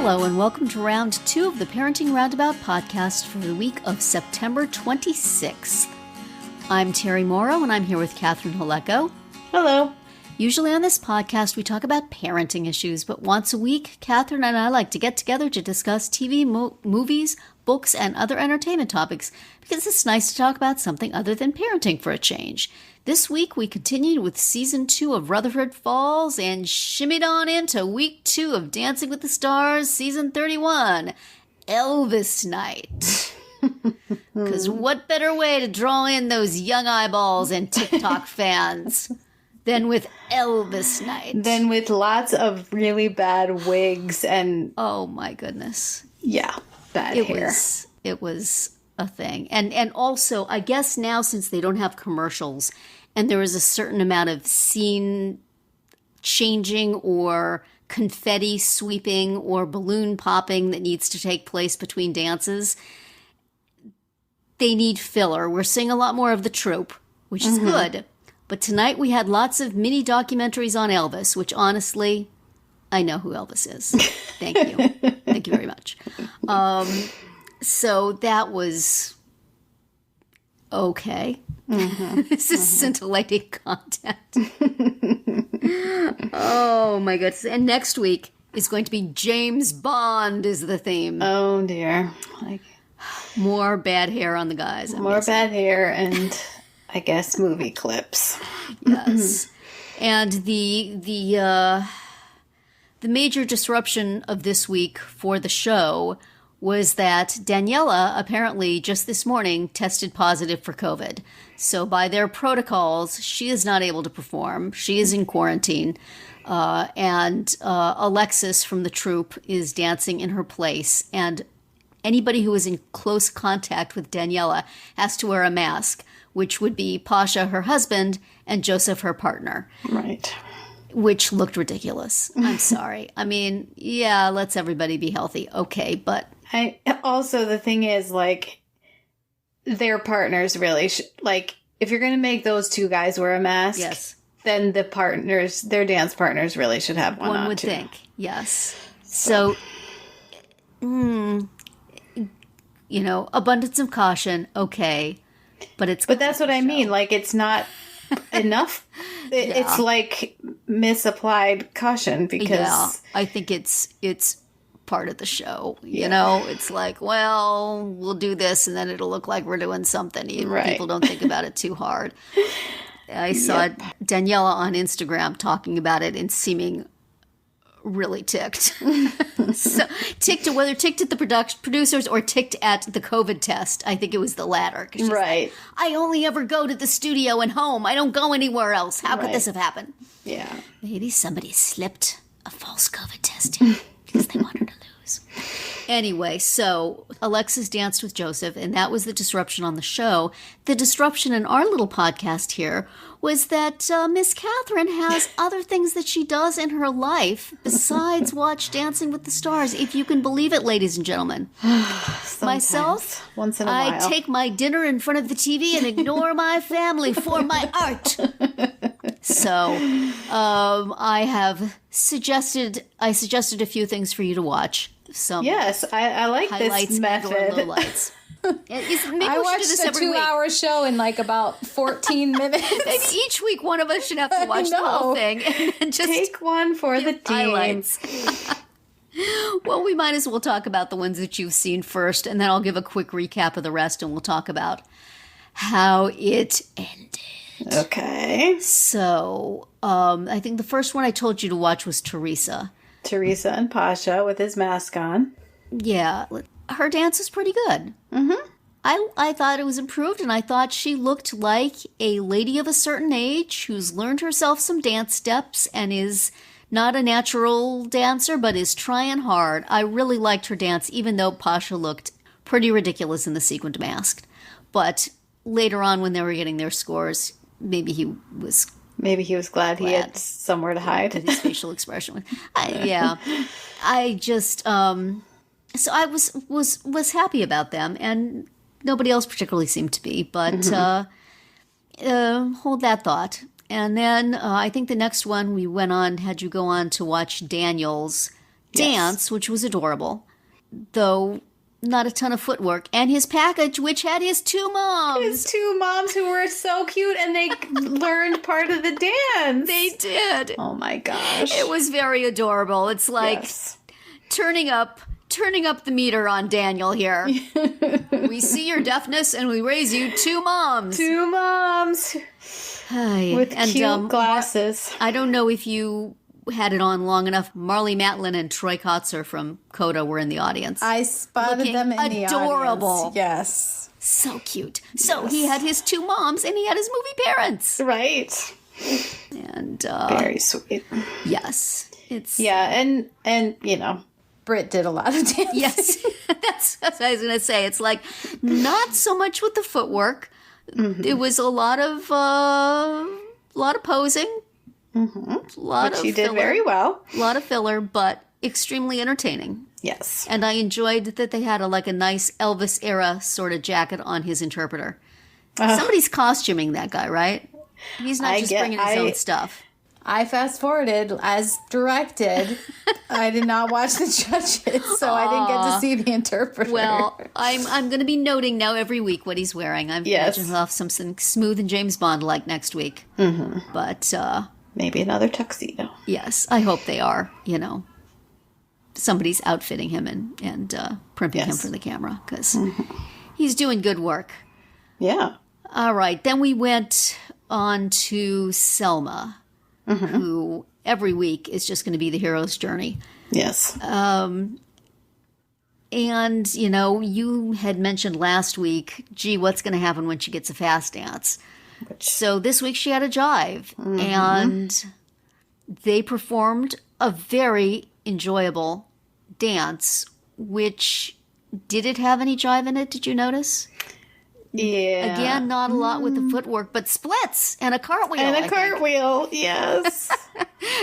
Hello and welcome to round 2 of the Parenting Roundabout podcast for the week of September 26th. I'm Terry Morrow and I'm here with Catherine Haleko. Hello. Usually on this podcast we talk about parenting issues, but once a week, Catherine and I like to get together to discuss TV, movies, books, and other entertainment topics because it's nice to talk about something other than parenting for a change. This week we continued with Season 2 of Rutherford Falls and shimmied on into Week 2 of Dancing with the Stars, Season 31, Elvis Night. Because what better way to draw in those young eyeballs and TikTok fans than with Elvis Night? Then with lots of really bad wigs and... Oh my goodness. Yeah, bad hair. It was a thing. And also, I guess now since they don't have commercials and there is a certain amount of scene changing or confetti sweeping or balloon popping that needs to take place between dances, they need filler. We're seeing a lot more of the trope, which is good. But tonight we had lots of mini documentaries on Elvis, which honestly, I know who Elvis is. Thank you. Thank you very much. So that was okay. This is scintillating content. Oh my goodness. And next week is going to be James Bond is the theme. Oh dear. More bad hair on the guys. More bad hair and I guess movie clips. Yes. And the major disruption of this week for the show was that Daniela apparently just this morning tested positive for COVID. So by their protocols, she is not able to perform. She is in quarantine. And Alexis from the troupe is dancing in her place. And anybody who is in close contact with Daniela has to wear a mask, which would be Pasha, her husband, and Joseph, her partner. Right. Which looked ridiculous. I'm sorry. I mean, yeah, let's everybody be healthy. Okay, but... Also, the thing is, like, their partners really... if you're going to make those two guys wear a mask... Yes. Then the partners, their dance partners really should have one on, One would too. think, yes. So abundance of caution, okay. But that's what I mean. Like, it's not enough. It's like misapplied caution because... Yeah, I think it's part of the show. You know, it's like, well, we'll do this and then it'll look like we're doing something. People don't think about it too hard. I saw Daniela on Instagram talking about it and seeming really ticked. So whether ticked at the producers or ticked at the COVID test. I think it was the latter. Right. Like, I only ever go to the studio and home. I don't go anywhere else. How could this have happened? Yeah. Maybe somebody slipped a false COVID test in because they wanted to lose. Anyway, so Alexis danced with Joseph, and that was the disruption on the show. The disruption in our little podcast here was that Miss Catherine has other things that she does in her life besides watch Dancing with the Stars, if you can believe it, ladies and gentlemen. Myself, once in a while, I take my dinner in front of the TV and ignore my family for my art. So I suggested a few things for you to watch. Yes, I like this method. Lowlights. I watched a 2-hour show in like about 14 minutes. Maybe each week one of us should have to watch the whole thing and just take one for the team. Highlights. Well, we might as well talk about the ones that you've seen first, and then I'll give a quick recap of the rest, and we'll talk about how it ended. Okay. So, I think the first one I told you to watch was Teresa and Pasha with his mask on. Yeah. Her dance is pretty good. Mm-hmm. I thought it was improved, and I thought she looked like a lady of a certain age who's learned herself some dance steps and is not a natural dancer, but is trying hard. I really liked her dance, even though Pasha looked pretty ridiculous in the sequined mask. But later on, when they were getting their scores, maybe he was glad he had somewhere to hide. His facial expression. I just... So I was happy about them, and nobody else particularly seemed to be, but hold that thought. And then I think the next one we had you go on to watch Daniel's dance, which was adorable, though not a ton of footwork, and his package, which had his two moms. His two moms who were so cute, and they learned part of the dance. They did. Oh my gosh. It was very adorable. It's like turning up the meter on Daniel here. We see your deafness and we raise you two moms. Two moms. With cute glasses. I don't know if you had it on long enough. Marlee Matlin and Troy Kotzer from Coda were in the audience. I spotted them in the audience. Adorable. Yes. So cute. So he had his two moms and he had his movie parents. Right. And very sweet. Yes. It's and Britt did a lot of dancing. Yes. That's what I was going to say. It's like not so much with the footwork. Mm-hmm. It was a lot of posing. Mm-hmm. Which she did very well. A lot of filler, but extremely entertaining. Yes. And I enjoyed that they had a nice Elvis era sort of jacket on his interpreter. Somebody's costuming that guy, right? He's not just bringing his own stuff. I fast forwarded as directed. I did not watch the judges, so I didn't get to see the interpreter. Well, I'm going to be noting now every week what he's wearing. I imagine he'll have something smooth and James Bond-like next week. Mm-hmm. But maybe another tuxedo. Yes, I hope they are. Somebody's outfitting him and primping him for the camera because he's doing good work. Yeah. All right, then we went on to Selma. Who every week is just going to be the hero's journey. Yes. And, you had mentioned last week, what's going to happen when she gets a fast dance? So this week she had a jive. Mm-hmm. And they performed a very enjoyable dance, which, did it have any jive in it? Did you notice? Yeah. Again, not a lot with the footwork, but splits and a cartwheel. Yes.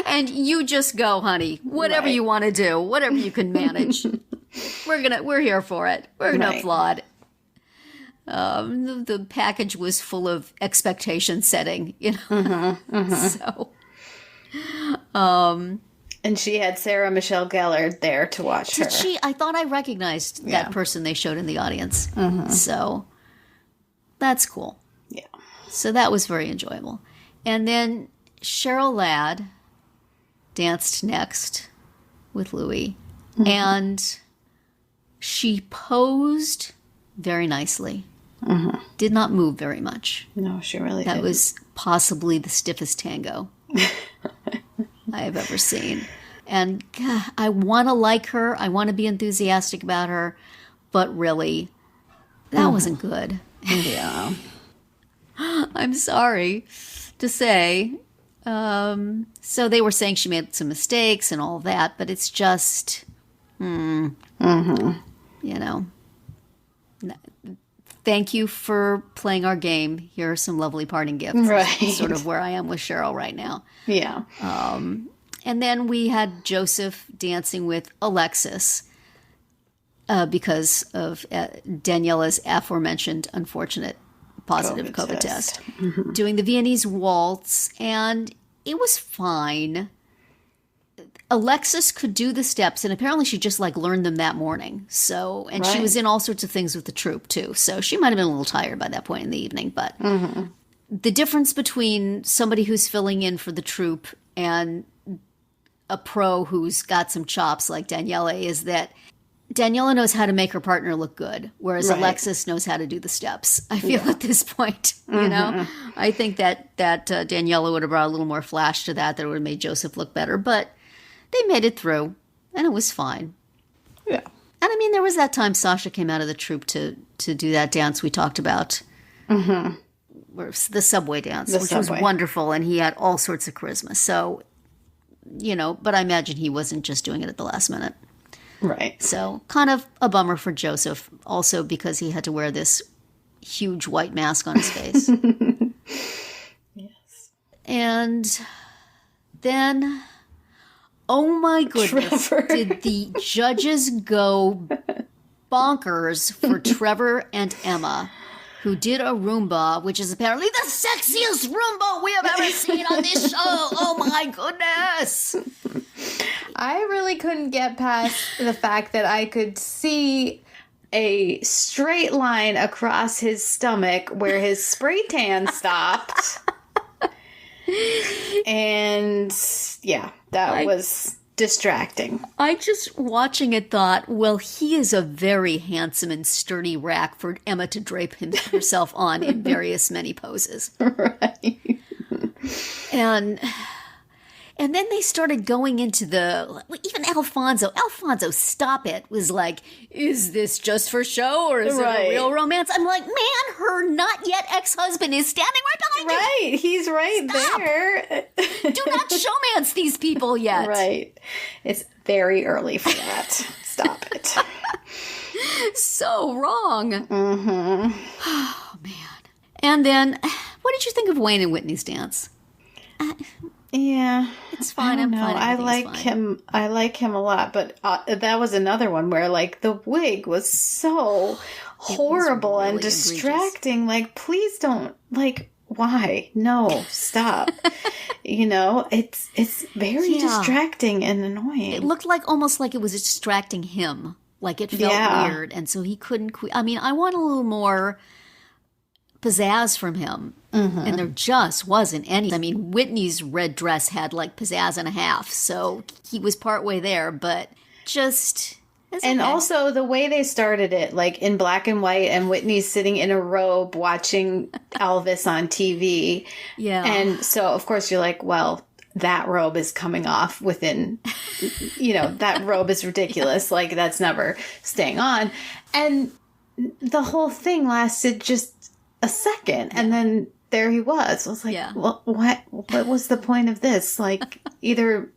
And you just go, honey. Whatever you want to do, whatever you can manage. We're here for it. We're gonna applaud. The package was full of expectation setting, So. And she had Sarah Michelle Gellar there to watch her. I thought I recognized that person they showed in the audience. So. That's cool. Yeah. So that was very enjoyable. And then Cheryl Ladd danced next with Louis. Mm-hmm. And she posed very nicely. Mm-hmm. Did not move very much. No, she really didn't. That was possibly the stiffest tango I have ever seen. And God, I want to like her. I want to be enthusiastic about her. But really, that wasn't good. Yeah. I'm sorry to say. So they were saying she made some mistakes and all that, but it's just, thank you for playing our game. Here are some lovely parting gifts. Right. That's sort of where I am with Cheryl right now. Yeah. And then we had Joseph dancing with Alexis. Because of Daniela's aforementioned unfortunate positive COVID test. Mm-hmm. Doing the Viennese waltz, and it was fine. Alexis could do the steps, and apparently she just learned them that morning. So, and she was in all sorts of things with the troupe too. So she might have been a little tired by that point in the evening. But the difference between somebody who's filling in for the troupe and a pro who's got some chops like Daniela is that Daniela knows how to make her partner look good, whereas Alexis knows how to do the steps. I feel at this point, I think that Daniela would have brought a little more flash to that would have made Joseph look better. But they made it through, and it was fine. Yeah. And I mean, there was that time Sasha came out of the troupe to do that dance we talked about. Mm-hmm. The subway dance, which was wonderful, and he had all sorts of charisma. So, but I imagine he wasn't just doing it at the last minute. Right. So kind of a bummer for Joseph, also because he had to wear this huge white mask on his face. Yes. And then, oh my goodness, did the judges go bonkers for Trevor and Emma, who did a Roomba, which is apparently the sexiest Roomba we have ever seen on this show. Oh my goodness. I really couldn't get past the fact that I could see a straight line across his stomach where his spray tan stopped. And yeah, that was distracting. I just watching it thought, well, he is a very handsome and sturdy rack for Emma to drape herself on in various many poses. Right. And then they started going into even Alfonso, stop it, was like, is this just for show or is it a real romance? I'm like, man, her not yet ex-husband is standing right behind you. Right, he's right there. Do not showmance these people yet. Right. It's very early for that. Stop it. So wrong. Mm-hmm. Oh, man. And then, what did you think of Wayne and Whitney's dance? Yeah, it's fine. I'm fine. I like him. I like him a lot, but that was another one where like the wig was so horrible and distracting. Egregious. Like, please don't. Like, why? No, stop. It's very distracting and annoying. It looked like almost like it was distracting him. Like it felt weird, and so he couldn't. I mean, I want a little more pizzazz from him. Mm-hmm. And there just wasn't any. I mean, Whitney's red dress had like pizzazz and a half, so he was partway there, but just... And also the way they started it, like in black and white, and Whitney's sitting in a robe watching Elvis on TV. Yeah. And so, of course, you're like, well, that robe is coming off within, that robe is ridiculous. Like, that's never staying on. And the whole thing lasted just a second, and then there he was. I was like, well, what was the point of this? Like, either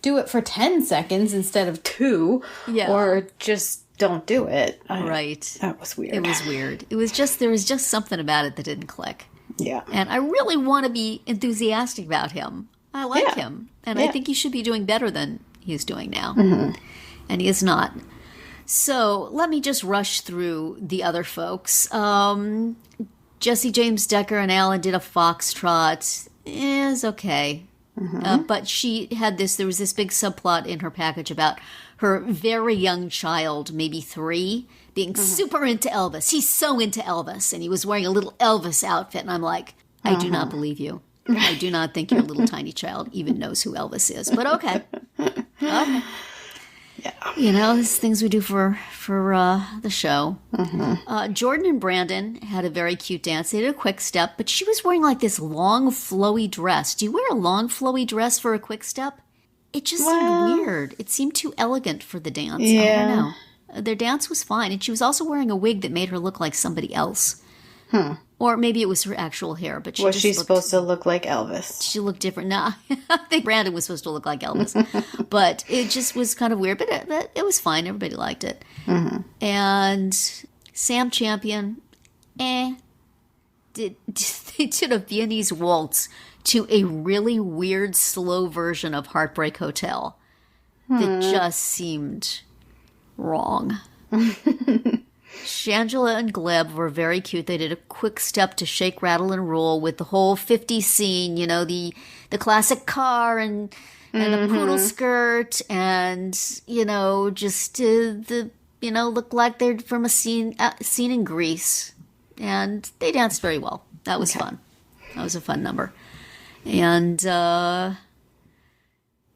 do it for 10 seconds instead of 2, or just don't do it. Right. That was weird. It was weird. It was just, there was just something about it that didn't click. Yeah. And I really want to be enthusiastic about him. I like him. And I think he should be doing better than he's doing now. Mm-hmm. And he is not. So let me just rush through the other folks. Jesse James Decker and Alan did a foxtrot. It's okay. Mm-hmm. But she had there was this big subplot in her package about her very young child, maybe 3, being super into Elvis. He's so into Elvis. And he was wearing a little Elvis outfit. And I'm like, I do not believe you. I do not think your little tiny child even knows who Elvis is. But okay. Okay. Yeah. These things we do for the show. Mm-hmm. Jordan and Brandon had a very cute dance. They did a quick step, but she was wearing like this long, flowy dress. Do you wear a long, flowy dress for a quick step? It just seemed weird. It seemed too elegant for the dance. Yeah. I don't know. Their dance was fine, and she was also wearing a wig that made her look like somebody else. Or maybe it was her actual hair, but was she supposed to look like Elvis? She looked different. No, I think Brandon was supposed to look like Elvis, but it just was kind of weird. But it was fine. Everybody liked it. Mm-hmm. And Sam Champion, they did a Viennese waltz to a really weird slow version of Heartbreak Hotel that just seemed wrong. Shangela and Gleb were very cute. They did a quick step to Shake, Rattle, and Roll with the whole 50s scene, the classic car and the poodle skirt and, just look like they're from a scene in Greece. And they danced very well. That was fun. That was a fun number. And, all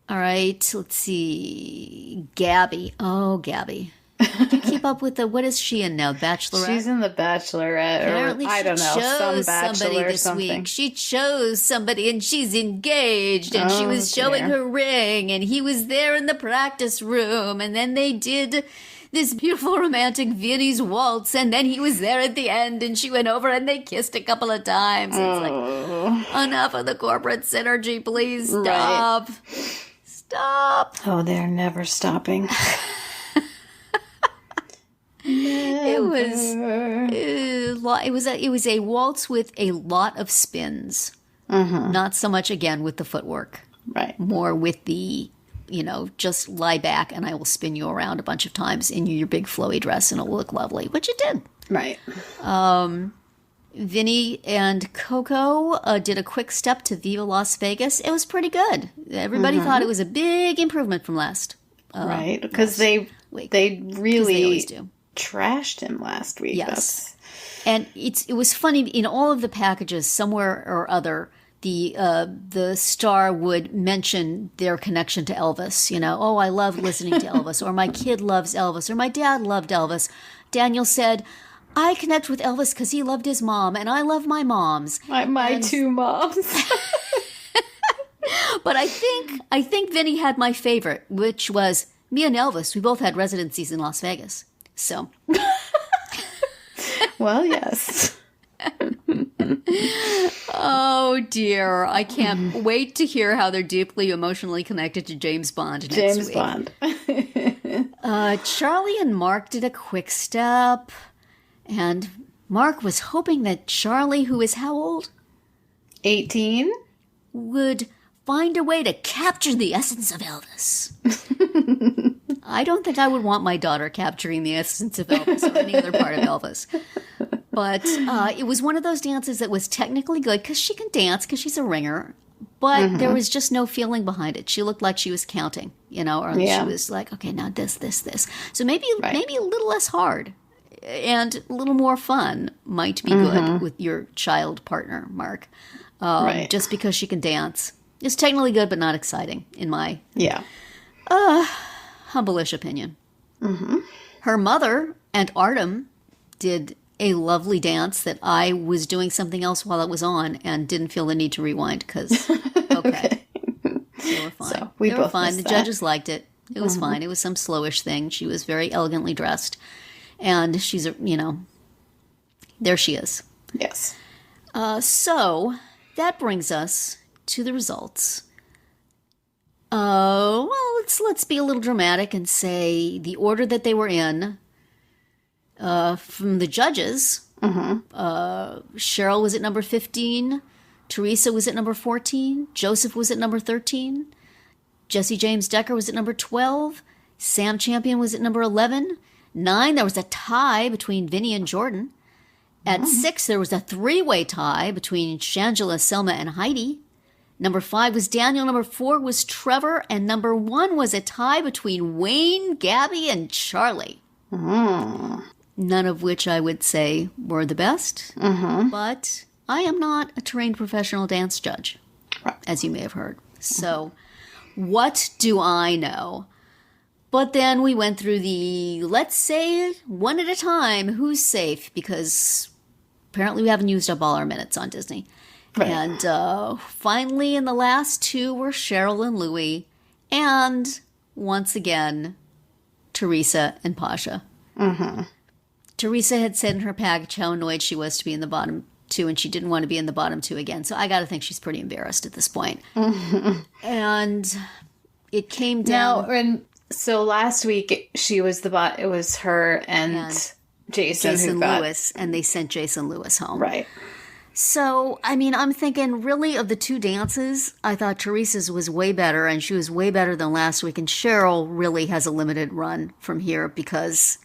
right, let's see. Gabby. Oh, Gabby. Do you keep up with what is she in now? Bachelorette? She's in the Bachelorette. Apparently I don't know. Some Bachelor or something. Week. She chose somebody and she's engaged and she was showing her ring and he was there in the practice room and then they did this beautiful romantic Viennese waltz and then he was there at the end and she went over and they kissed a couple of times. It's like, enough of the corporate synergy, please stop. Right. Stop. Oh, they're never stopping. It was a waltz with a lot of spins. Mm-hmm. Not so much again with the footwork. Right. More with the, just lie back and I will spin you around a bunch of times in your big flowy dress and it'll look lovely, which it did. Right. Vinny and Coco did a quick step to Viva Las Vegas. It was pretty good. Everybody thought it was a big improvement from last. Right, because they really trashed him last week. Yes. And it was funny, in all of the packages, somewhere or other, the star would mention their connection to Elvis. You know, oh, I love listening to Elvis, or my kid loves Elvis, or my dad loved Elvis. Daniel said, I connect with Elvis because he loved his mom, and I love my moms. My two moms. But I think Vinny had my favorite, which was me and Elvis. We both had residencies in Las Vegas. So. Well, yes. Oh, dear. I can't wait to hear how they're deeply emotionally connected to James Bond next James week. Bond. Charlie and Mark did a quick step. And Mark was hoping that Charlie, who is how old? 18? Would find a way to capture the essence of Elvis. I don't think I would want my daughter capturing the essence of Elvis or any other part of Elvis. But it was one of those dances that was technically good because she can dance because she's a ringer. But there was just no feeling behind it. She looked like she was counting, you know, or she was like, okay, now this. So maybe a little less hard. And a little more fun might be good with your child partner, Mark. Just because she can dance. It's technically good, but not exciting, in my humble-ish opinion. Her mother and Artem did a lovely dance that I was doing something else while it was on and didn't feel the need to rewind because, okay. They were fine. So they were fine. The judges liked it. It was fine. It was some slowish thing. She was very elegantly dressed. And she's, there she is. Yes. So that brings us to the results. Well, let's be a little dramatic and say the order that they were in from the judges. Cheryl was at number 15. Teresa was at number 14. Joseph was at number 13. Jesse James Decker was at number 12. Sam Champion was at number 11. 9, there was a tie between Vinny and Jordan. At 6, there was a 3-way tie between Shangela, Selma, and Heidi. Number 5 was Daniel. Number 4 was Trevor. And number 1 was a tie between Wayne, Gabby, and Charlie. None of which I would say were the best. But I am not a trained professional dance judge, as you may have heard. So what do I know? But then we went through let's say one at a time, who's safe, because apparently we haven't used up all our minutes on Disney. Right. And finally, in the last 2 were Cheryl and Louie, and once again, Teresa and Pasha. Teresa had said in her package how annoyed she was to be in the bottom 2, and she didn't want to be in the bottom 2 again. So I got to think she's pretty embarrassed at this point. And it came down... So last week she was it was her and Jason Lewis, and they sent Jason Lewis home. Right. So, I mean, I'm thinking really of the 2 dances, I thought Teresa's was way better, and she was way better than last week. And Cheryl really has a limited run from here because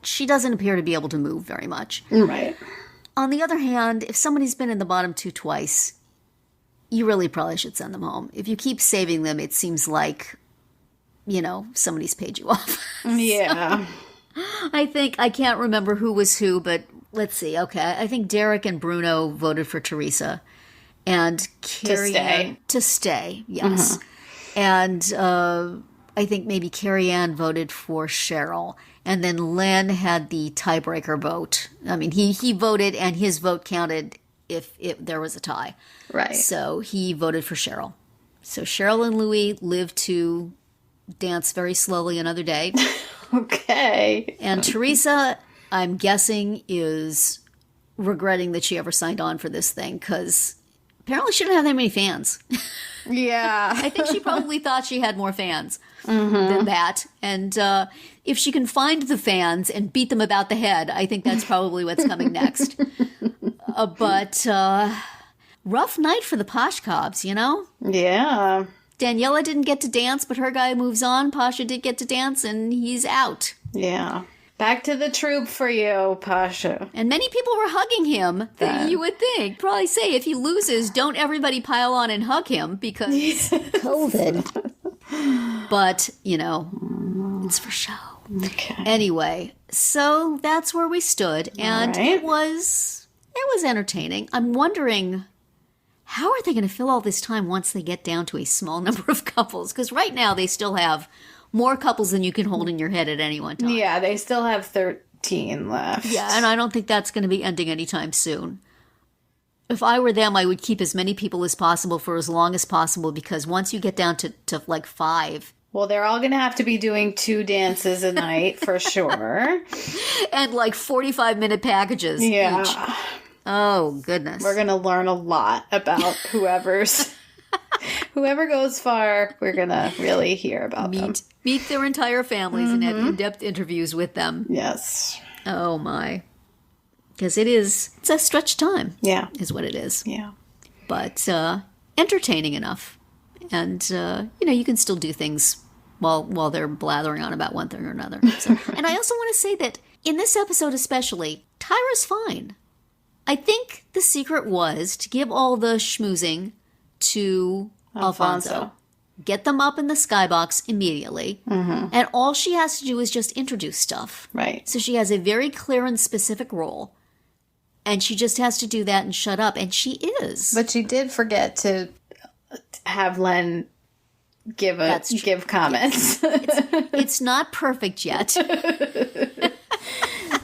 she doesn't appear to be able to move very much. Right. On the other hand, if somebody's been in the bottom 2 twice, you really probably should send them home. If you keep saving them, it seems like... somebody's paid you off. Yeah. So, I can't remember who was who, but let's see. Okay. I think Derek and Bruno voted for Teresa. And Carrie to stay. Yes. And I think maybe Carrie Ann voted for Cheryl. And then Len had the tiebreaker vote. I mean, he voted and his vote counted if there was a tie. Right. So he voted for Cheryl. So Cheryl and Louie lived to dance very slowly another day. Okay. And Teresa, I'm guessing, is regretting that she ever signed on for this thing because apparently she didn't have that many fans. Yeah. I think she probably thought she had more fans than that. And if she can find the fans and beat them about the head, I think that's probably what's coming next. But rough night for the Posh Cobbs, Yeah. Daniela didn't get to dance, but her guy moves on. Pasha did get to dance, and he's out. Yeah. Back to the troop for you, Pasha. And many people were hugging him. You would think. Probably say, if he loses, don't everybody pile on and hug him because COVID. But, it's for show. Okay. Anyway, so that's where we stood. And it was entertaining. I'm wondering, how are they going to fill all this time once they get down to a small number of couples? Because right now they still have more couples than you can hold in your head at any one time. Yeah, they still have 13 left. Yeah, and I don't think that's going to be ending anytime soon. If I were them, I would keep as many people as possible for as long as possible, because once you get down to like 5... Well, they're all going to have to be doing 2 dances a night for sure. And like 45-minute packages each. Oh, goodness. We're going to learn a lot about whoever goes far. We're going to really hear about them. Meet their entire families and have in-depth interviews with them. Yes. Oh, my. Because it's a stretched time. Yeah. Is what it is. Yeah. But entertaining enough. And, you can still do things while they're blathering on about one thing or another. So, and I also want to say that in this episode especially, Tyra's fine. I think the secret was to give all the schmoozing to Alfonso. Get them up in the skybox immediately. Mm-hmm. And all she has to do is just introduce stuff. Right. So she has a very clear and specific role. And she just has to do that and shut up. And she is. But she did forget to have Len give comments. Yes. It's not perfect yet.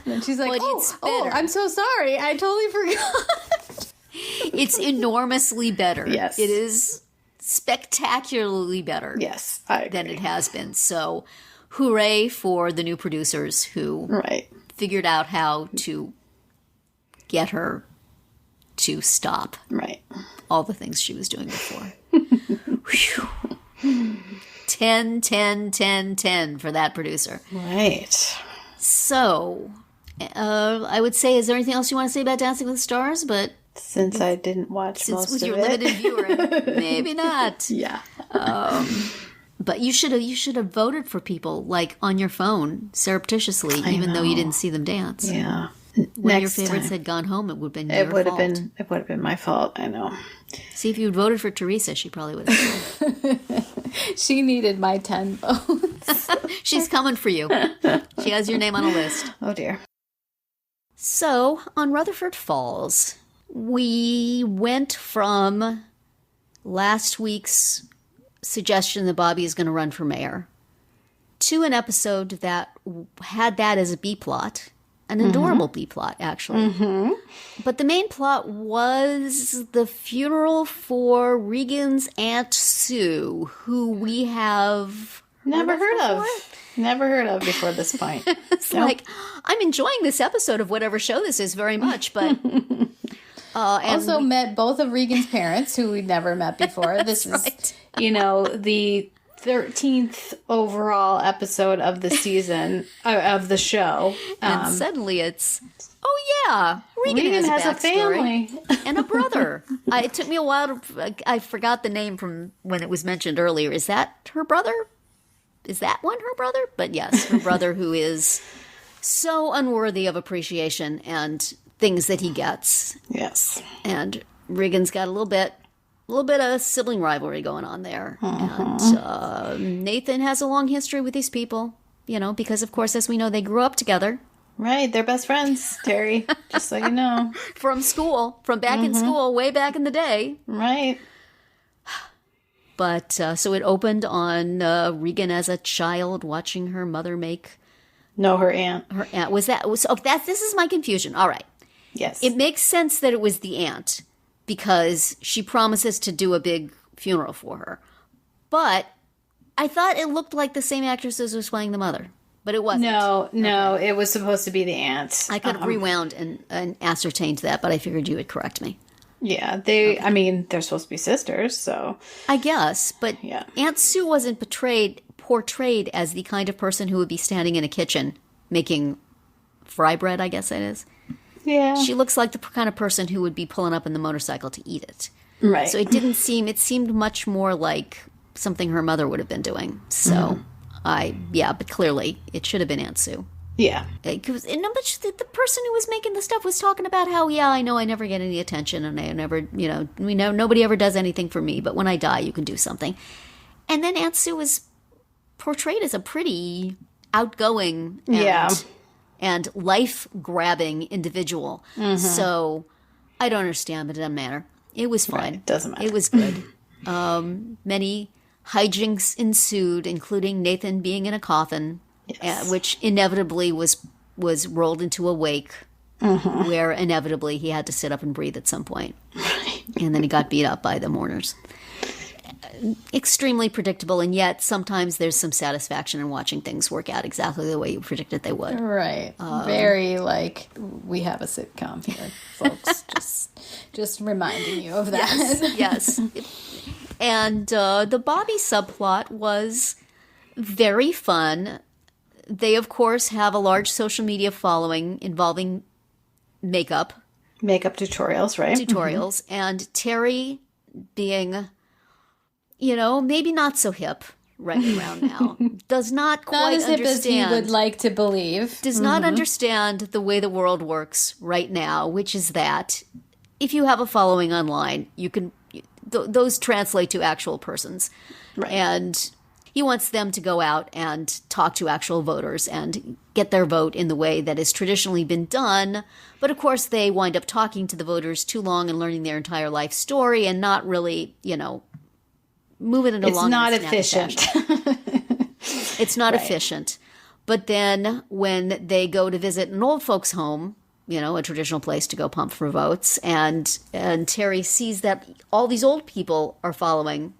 And she's like, I'm so sorry. I totally forgot. It's enormously better. Yes. It is spectacularly better. Yes, I agree. Than it has been. So, hooray for the new producers who figured out how to get her to stop. Right. All the things she was doing before. 10, 10, 10, 10 for that producer. Right. So, I would say, is there anything else you want to say about Dancing with the Stars? But since I didn't watch most of it. Since with your limited viewer, maybe not. Yeah. But you should have voted for people, like, on your phone, surreptitiously, even though you didn't see them dance. Yeah. When your favorites had gone home, it would have been your fault. It would have been my fault, I know. See, if you had voted for Teresa, she probably would have. She needed my 10 votes. She's coming for you. She has your name on a list. Oh, dear. So, on Rutherford Falls, we went from last week's suggestion that Bobby is going to run for mayor to an episode that had that as a B-plot. An adorable B-plot, actually. Mm-hmm. But the main plot was the funeral for Regan's Aunt Sue, who we have never heard of. Never heard of before this point. It's like, I'm enjoying this episode of whatever show this is very much, but... also met both of Regan's parents, who we'd never met before. This is, right. The 13th overall episode of the season, of the show. And suddenly it's, Regan has a family. And a brother. It took me a while I forgot the name from when it was mentioned earlier. Is that her brother? Is that one her brother? But yes, her brother, who is so unworthy of appreciation and things that he gets. Yes. And Regan's got a little bit of sibling rivalry going on there. And Nathan has a long history with these people, because, of course, as we know, they grew up together. Right, they're best friends, Terry, just so you know. From back in school, way back in the day. Right. But, so it opened on Regan as a child watching her mother make... No, her aunt. Her aunt. This is my confusion. All right. Yes. It makes sense that it was the aunt, because she promises to do a big funeral for her. But I thought it looked like the same actress as was playing the mother. But it wasn't. No, it was supposed to be the aunt. I could have rewound and ascertained that, but I figured you would correct me. Yeah, they're supposed to be sisters, so. I guess, but Aunt Sue wasn't portrayed as the kind of person who would be standing in a kitchen making fry bread, I guess that is. Yeah. She looks like the kind of person who would be pulling up in the motorcycle to eat it. Right. So it seemed much more like something her mother would have been doing. So, but clearly it should have been Aunt Sue. Yeah. But the person who was making the stuff was talking about how, I know I never get any attention and I never, nobody ever does anything for me, but when I die, you can do something. And then Aunt Sue was portrayed as a pretty outgoing and life-grabbing individual. Mm-hmm. So I don't understand, but it doesn't matter. It was fine. Right. It doesn't matter. It was good. Many hijinks ensued, including Nathan being in a coffin, which inevitably was rolled into a wake, where inevitably he had to sit up and breathe at some point. Right. And then he got beat up by the mourners. Extremely predictable, and yet sometimes there's some satisfaction in watching things work out exactly the way you predicted they would. Right. Very like we have a sitcom here, folks. just reminding you of that. Yes. And the Bobby subplot was very fun. They, of course, have a large social media following involving makeup. Makeup tutorials, right? Tutorials. Mm-hmm. And Terry being, maybe not so hip right around now. Does not quite not as understand. hip as he would like to believe. Does not understand the way the world works right now, which is that if you have a following online, you can... those translate to actual persons. Right. And he wants them to go out and talk to actual voters and get their vote in the way that has traditionally been done. But of course, they wind up talking to the voters too long and learning their entire life story and not really, moving it along. It's not efficient. It's not efficient. But then when they go to visit an old folks' home, a traditional place to go pump for votes, and Terry sees that all these old people are following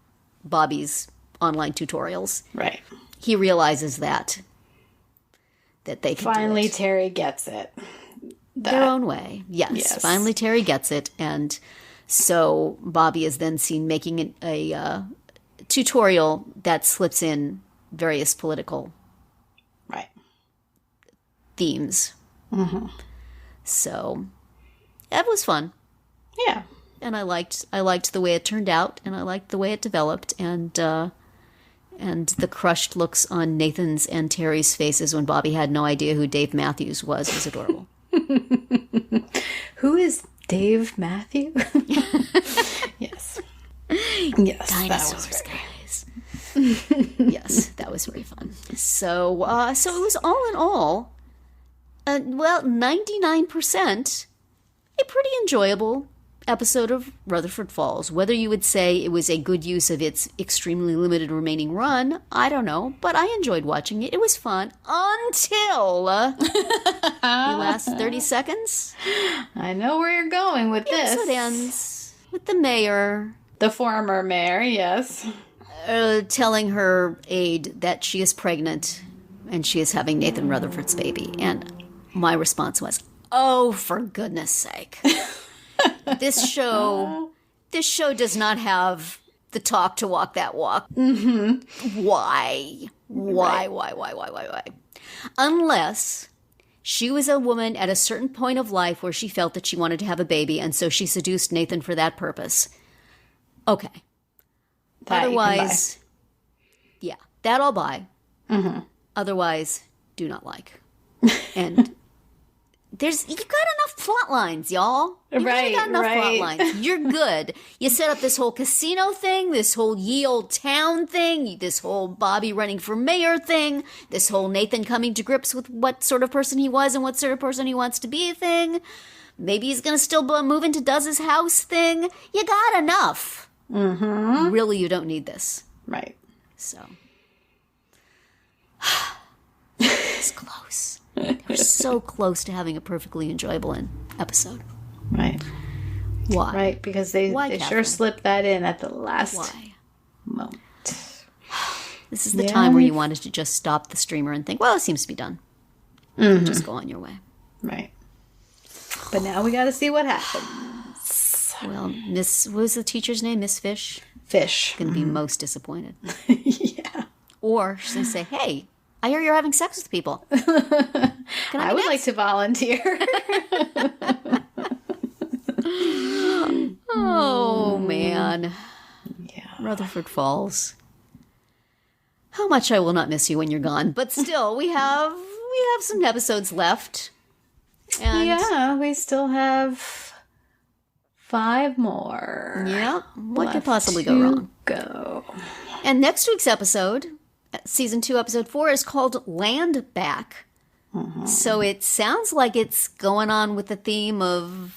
Bobby's online tutorials. Right. He realizes that they can finally do it. Terry gets it. Their own way. Yes. Finally Terry gets it, and so Bobby is then seen making a tutorial that slips in various political themes. Mm-hmm. So that was fun. Yeah. And I liked the way it turned out, and I liked the way it developed, and the crushed looks on Nathan's and Terry's faces when Bobby had no idea who Dave Matthews was adorable. Who is Dave Matthews? Yes. Yes. Dinosaurs, guys. Yes, that was very fun. So it was all in all, 99%, a pretty enjoyable episode of Rutherford Falls. Whether you would say it was a good use of its extremely limited remaining run, I don't know, but I enjoyed watching it. It was fun until the last 30 seconds. I know where you're going with this. The episode ends with the mayor. The former mayor, yes. Telling her aide that she is pregnant and she is having Nathan Rutherford's baby. And my response was, oh, for goodness sake. This show does not have the talk to walk that walk. Mm-hmm. Why? Unless she was a woman at a certain point of life where she felt that she wanted to have a baby, and so she seduced Nathan for that purpose. Okay. Otherwise, yeah, that I'll buy. Mm-hmm. Otherwise, do not like. And you got enough plot lines, y'all. You really got enough plot lines. You're good. You set up this whole casino thing, this whole ye old town thing, this whole Bobby running for mayor thing, this whole Nathan coming to grips with what sort of person he was and what sort of person he wants to be thing. Maybe he's going to still move into Duz's house thing. You got enough. Mm-hmm. Really, you don't need this. Right. So. It's close. We're so close to having a perfectly enjoyable episode. Right. Why? Right, because they sure slipped that in at the last moment. This is the time where you wanted to just stop the streamer and think, well, it seems to be done. Mm-hmm. Just go on your way. Right. But now we got to see what happens. Well, what was the teacher's name? Miss Fish? Fish. Going to be most disappointed. Yeah. Or she's going to say, hey, I hear you're having sex with people. I would like to volunteer. Oh, man. Yeah. Rutherford Falls. How much I will not miss you when you're gone. But still, we have we have some episodes left. And yeah, we still have 5 more. Yeah, what could possibly go wrong? Go. And next week's episode, season 2, episode 4, is called Land Back. So it sounds like it's going on with the theme of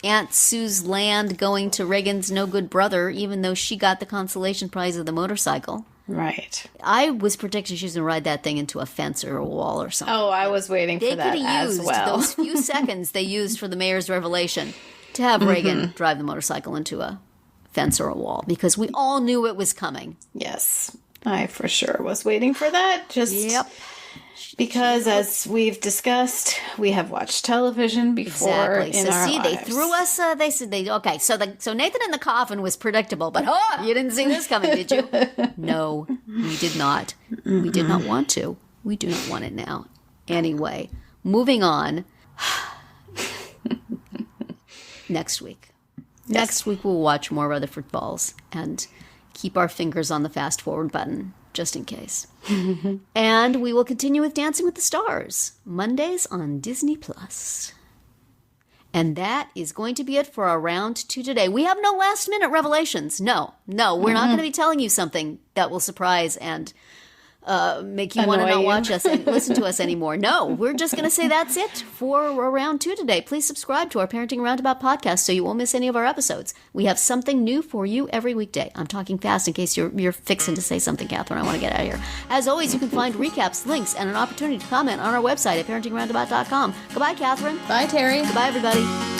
Aunt Sue's land going to Reagan's no good brother, even though she got the consolation prize of the motorcycle. Right. I was predicting she was going to ride that thing into a fence or a wall or something. Oh, I was waiting for that as well. They could have used those few seconds they used for the mayor's revelation to have Reagan drive the motorcycle into a fence or a wall, because we all knew it was coming. Yes, I for sure was waiting for that. Because, as we've discussed, we have watched television before in our lives. They threw us. They said okay. So Nathan in the coffin was predictable, but you didn't see this coming, did you? No, we did not. We did not want to. We do not want it now. Anyway, moving on. Next week. Next week we'll watch more Rutherford Falls and keep our fingers on the fast forward button, just in case. And we will continue with Dancing with the Stars, Mondays on Disney+. And that is going to be it for our round 2 today. We have no last-minute revelations. No, we're not going to be telling you something that will surprise and make you want to not watch us and listen to us anymore. No, we're just going to say that's it for round 2 today. Please subscribe to our Parenting Roundabout podcast so you won't miss any of our episodes. We have something new for you every weekday. I'm talking fast in case you're fixing to say something, Catherine. I want to get out of here. As always, you can find recaps, links, and an opportunity to comment on our website at parentingroundabout.com. Goodbye, Catherine. Bye, Terry. Goodbye, everybody.